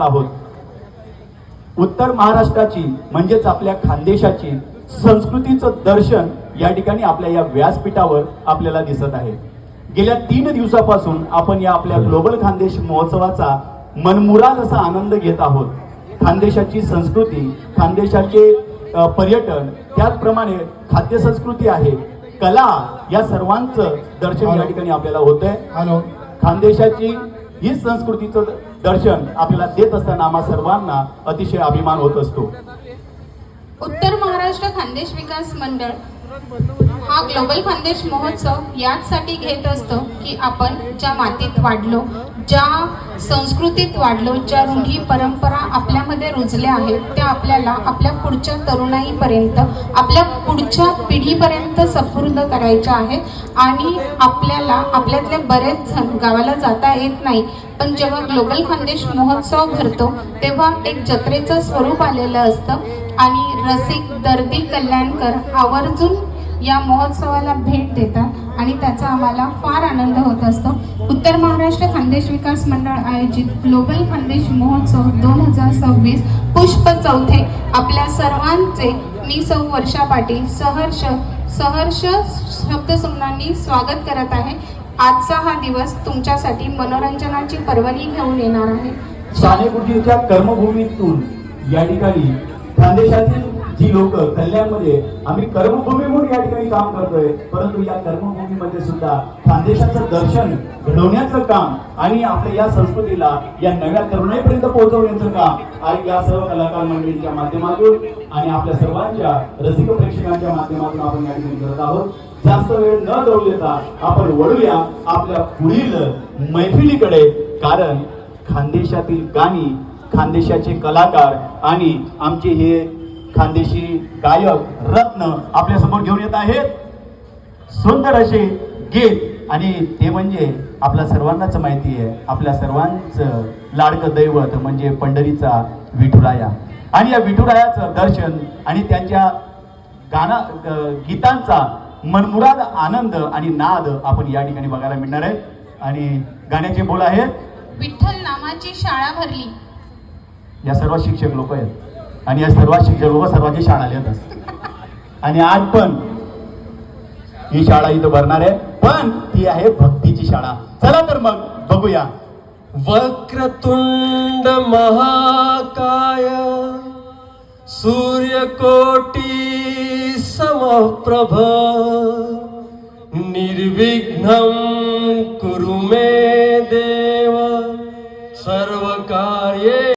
आहोत. उत्तर महाराष्ट्राची म्हणजेच आपल्या खानदेशाची संस्कृतीचं दर्शन या ठिकाणी आपल्या या व्यासपीठावर आपल्याला दिसत आहे. गेल्या 3 दिवसापासून आपण या आपल्या ग्लोबल खानदेश महोत्सवाचा मनमुराद असा आनंद घेत आहोत. खानदेशाची संस्कृती, खानदेशाचे पर्यटन, त्याचप्रमाणे खाद्य संस्कृती आहे, कला, या सर्वांचं दर्शन या ठिकाणी आपल्याला होतंय. खानदेशाची ही संस्कृतीचं दर्शन आपल्याला देत असताना आम्हा सर्वांना अतिशय अभिमान होत असतो. उत्तर महाराष्ट्र खानदेश विकास मंडळ हा ग्लोबल खानदेश महोत्सव यासाठी घेत असतो की आपण ज्या मातीत वाढलो, ज्या संस्कृतीत वाढलो, ज्या रूढी परंपरा आपल्यामध्ये रुजल्या आहेत त्या आपल्याला आपल्या पुढच्या तरुणाईपर्यंत, आपल्या पुढच्या पिढीपर्यंत सपूर्द करायच्या आहेत. आणि आपल्याला आपल्यातले बरेच जण गावाला जाता येत नाही, पण जेव्हा ग्लोबल खानदेश महोत्सव भरतो तेव्हा एक जत्रेचं स्वरूप आलेलं असतं आणि रसिक दर्दी कल्याणकर आवर्जून या महोत्सवाला भेट देतात आणि त्याचा आम्हाला फार आनंद होत असतो. उत्तर महाराष्ट्र खानदेश विकास मंडळ आयोजित ग्लोबल खानदेश महोत्सव 2026 पुष्प चौथे आपल्या सर्वांचे मी सौ वर्षा पाटील सहर्ष शब्दसुमनांनी स्वागत करत आहे. आजचा हा दिवस तुमच्यासाठी मनोरंजनाची पर्वणी घेऊन येणार आहे. सानेकुटीच्या कर्मभूमीतून या ठिकाणी खानदेशातील जी लोक कल्याणमध्ये आम्ही कर्मभूमी म्हणून या ठिकाणी काम करतोय, परंतु या कर्मभूमीमध्ये सुद्धा खानदेशाचं दर्शन घडवण्याचं काम आणि आपल्या या संस्कृतीला या नव्या तरुणाईपर्यंत पोहोचवण्याचं काम आणि या सर्व कलाकार मंडळींच्या माध्यमातून आणि आपल्या सर्वांच्या रसिक प्रेक्षकांच्या माध्यमातून आपण या ठिकाणी करत आहोत. जास्त वेळ न दळू देता आपण वळूया आपल्या पुढील मैफिलीकडे, कारण खानदेशातील गाणी, खानदेशाचे कलाकार आणि आमचे हे खानदेशी गायक रत्न आपल्यासमोर घेऊन येत आहेत. सुंदर असे गीत, आणि ते म्हणजे आपल्या सर्वांनाच माहिती आहे, आपल्या सर्वांचं लाडकं दैवत म्हणजे पंढरीचा विठुराया. आणि या विठुरायाचं दर्शन आणि त्यांच्या गीतांचा मनमुराद आनंद आणि नाद आपण या ठिकाणी बघायला मिळणार आहे. आणि गाण्याचे बोल आहेत, विठ्ठल नामाची शाळा भरली. या सर्व शिक्षक लोक आहेत आणि या सर्व शिक्षक लोक सर्वांची शाळा लिहित असतात आणि आज पण ही शाळा इथं भरणार आहे, पण ती आहे भक्तीची शाळा. चला तर मग बघूया. वक्रतुंड महाकाय सूर्यकोटी समप्रभ निर्विघ्नं कुरु मे देव